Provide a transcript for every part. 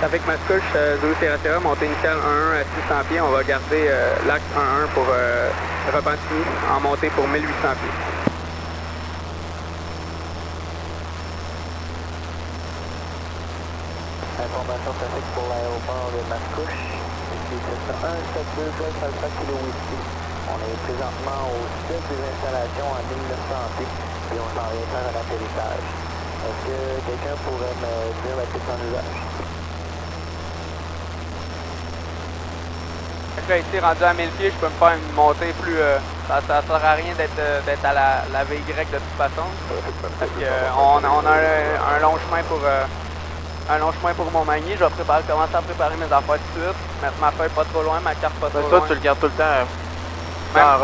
Avec Mascouche, Zulu Sierra Sierra, montée initiale 1-1 à 600 pieds. On va garder l'axe 1-1 pour Repentigny en montée pour 1800 pieds. Information trafic pour l'aéroport de Mascouche. Ici 172 Golf Alpha Kilo Whiskey. On est présentement au sud des installations à 1900 pieds, puis on s'en vient faire un atterrissage. Est-ce que quelqu'un pourrait me dire la piste en usage? Là, ici, rendu à 1000 pieds, je peux me faire une montée plus... ça sert à rien d'être à la VY de toute façon. Parce qu'on a un long chemin pour... un long chemin pour Montmagny. Je vais commencer à préparer mes affaires tout de suite. Mettre ma feuille pas trop loin, ma carte pas trop loin. Ça, tu le gardes tout le temps.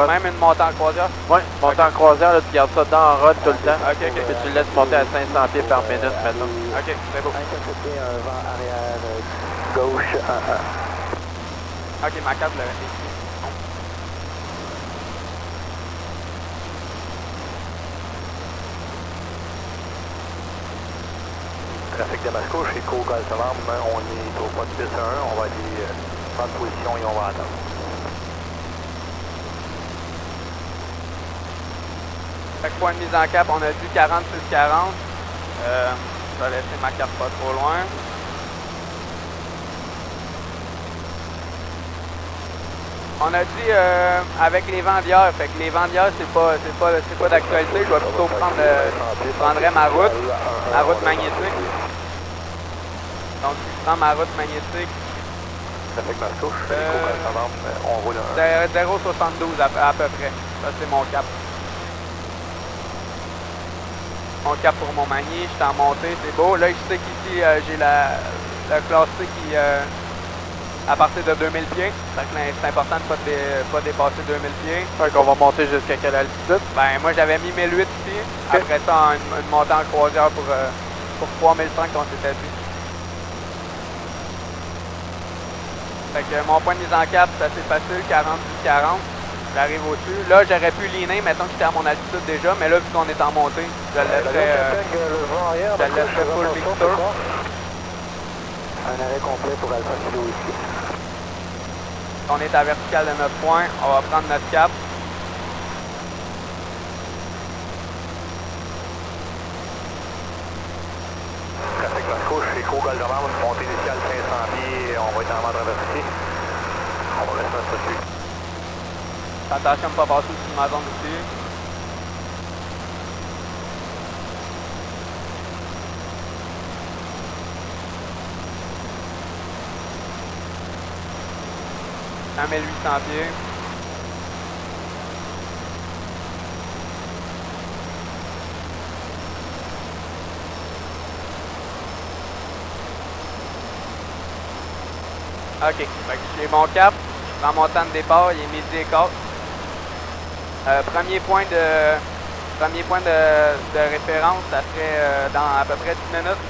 Même une montée en croisière? Oui, montée en croisière, là, tu gardes ça dans en rod tout le temps. Ok. Puis tu le laisses monter à 500 pieds par minute maintenant. Ok, c'est beau. Intercepté un vent arrière gauche 1-1. Ok, ma carte l'a ici. Trafic de Mascouche, Echo Golf Novembre, on est au pas de piste 1, on va aller prendre position et on va attendre. Fait que point de mise en cap, on a dit 40 plus 40. Je vais laisser ma carte pas trop loin. On a dit avec les vents d'hier, fait que les vents d'hier c'est pas d'actualité, je vais plutôt prendrais ma route magnétique. Donc si je prends ma route magnétique, Trafic Mascouche, Echo Golf Novembre, on roule un 0,72 à peu près. Ça c'est mon cap. Mon cap pour Montmagny, je suis en montée, c'est beau. Là, je sais qu'ici, j'ai le classe C qui, à partir de 2000 pieds. Fait que c'est important de ne pas dépasser 2000 pieds. Fait qu'on va monter jusqu'à quelle altitude? Ben, moi, j'avais mis 1008 ici. Okay. Après ça, une montée en croisière pour 3005 qu'on s'était dit. Fait que mon point de mise en cap, c'est assez facile, 40 plus 40. J'arrive au-dessus. Là, j'aurais pu leaner, mettons que j'étais à mon altitude déjà, mais là, vu qu'on est en montée, je le laisserais full mixture. Un arrêt complet pour Alpha Kilo ici. On est à verticale de notre point, on va prendre notre cap. Trafic Mascouche, Echo Golf Novembre, montée initiale 500 pieds, on va être en mode traversée. On va rester notre dessus. Attention à ne pas passer au-dessus de ma zone aussi. À 1800 pieds. Ok, fait que j'ai mon cap, je prends mon temps de départ, il est midi et quart. Premier point de référence, ça serait dans à peu près 10 minutes,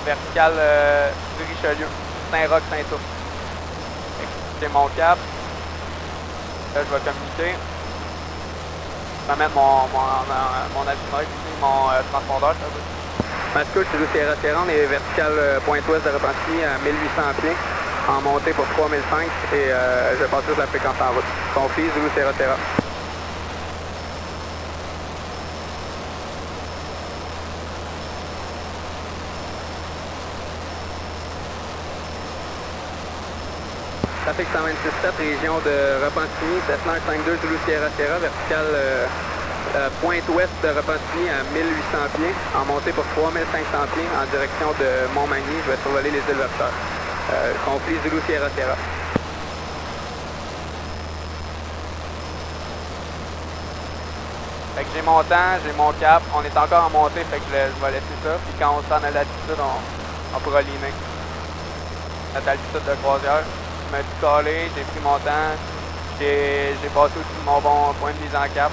verticale du Richelieu, Saint-Roch, Saint-Ours. C'est mon cap. Là, je vais communiquer. Je vais mettre mon altimètre ici, mon transpondeur. Mascouche, Zulu Sierra Sierra, on est verticale pointe ouest de Repentigny à 1800 pieds, en montée pour 3005 et je passe juste la fréquence en route. Conflit, Zulu Sierra Sierra. Trafic 126.7, région de Repentigny, Cessna 52 Zulu Sierra Sierra, verticale pointe ouest de Repentigny à 1800 pieds, en montée pour 3500 pieds, en direction de Montmagny. Je vais survoler les îles Verchères. Conflit Zulu Sierra Sierra. Fait que j'ai mon temps, j'ai mon cap, on est encore en montée, fait que je vais laisser ça, puis quand on sera à l'altitude, on pourra leaner. Notre altitude de croisière. Je me suis collé, j'ai pris mon temps, j'ai passé au-dessus de mon bon point de mise en cap.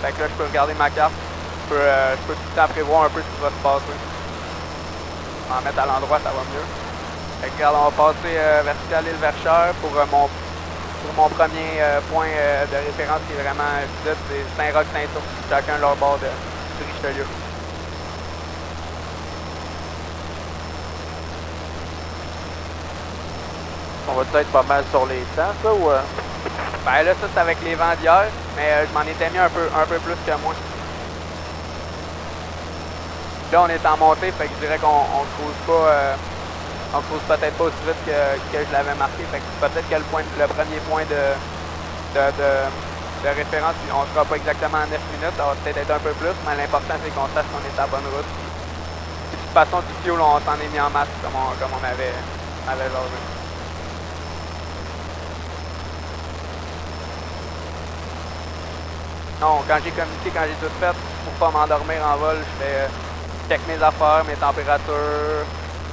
Fait que là, je peux regarder ma carte, je peux tout le temps prévoir un peu ce qui va se passer. En mettre à l'endroit, ça va mieux. Fait que regarde, on va passer vertical île Verchères pour mon premier point de référence qui est vraiment visible, c'est Saint-Roch, Saint-Ours, chacun leur bord du Richelieu. On va être pas mal sur les temps, ça, ou... Ben là, ça c'est avec les vents d'hier, mais je m'en étais mis un peu plus que moi. Là, on est en montée, fait que je dirais qu'on cruise pas, on cruise peut-être pas aussi vite que je l'avais marqué. Fait que peut-être que le premier point de référence, on sera pas exactement à 9 minutes, ça va peut-être être un peu plus, mais l'important c'est qu'on sache qu'on est à la bonne route. Et de toute façon, du fuel, on s'en est mis en masse comme on avait jasé. Non, quand j'ai communiqué, quand j'ai tout fait, pour pas m'endormir en vol, je check mes affaires, mes températures.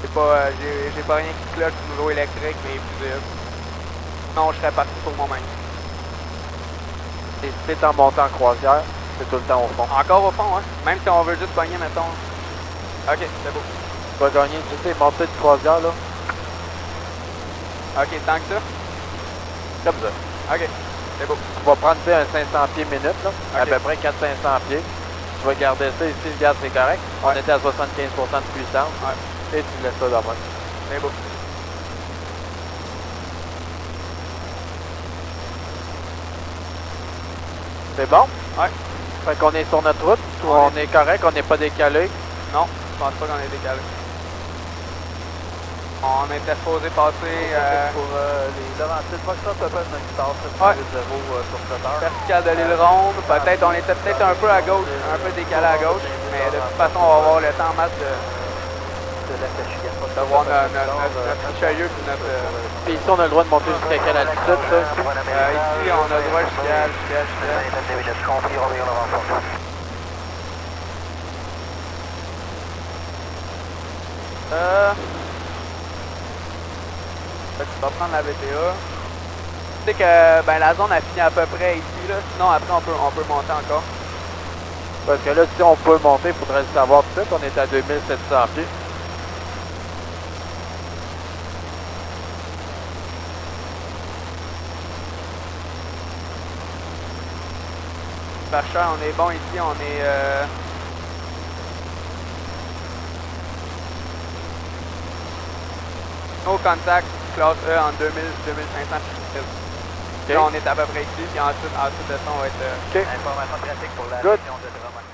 J'ai pas rien qui cloche au niveau électrique, mais fusibles. Non, je serais parti pour moi-même. Et si t'es en montant en croisière, c'est tout le temps au fond. Encore au fond, hein? Même si on veut juste pogner, mettons. Ok, c'est beau. Tu vas gagner, tu sais, monter de croisière, là. Ok, tant que ça? Comme ça. Ok, c'est beau. Tu vas prendre un 500 pieds minute, là, à Ok. peu près 400-500 pieds. Tu vas garder ça ici, regarde, c'est correct. On Ouais. était à 75% de puissance. Ouais. Et tu laisses ça là-bas. C'est beau. C'est bon? Ouais. Fait qu'on est sur notre route, on est correct, on n'est pas décalé. Non, je pense pas qu'on est décalé. On était supposé passer Pour les Laurentides, pas que ça peut être une tasse Ouais. 0 sur 7 heures. verticale de l'île Ronde. Peut-être, on était peut-être un peu à gauche, un peu décalé à gauche, mais de toute façon, on va avoir le temps en masse de voir notre Richelieu puis notre... Puis ici, on a le droit de monter jusqu'à quelle altitude, ça? ici, on a le droit jusqu'à... Fait que tu vas prendre la VTA. Tu sais que ben, la zone a fini à peu près ici, là. Sinon, après, on peut monter encore. Parce que là, si on peut monter, il faudrait le savoir tout de suite. On est à 2700 pieds. Par cher, on est bon ici, on est... No contact, classe E en 2500 pieds. Okay. Là, on est à peu près ici, puis ensuite de ça, on va être... Information pratique pour la Good. région de Drummond.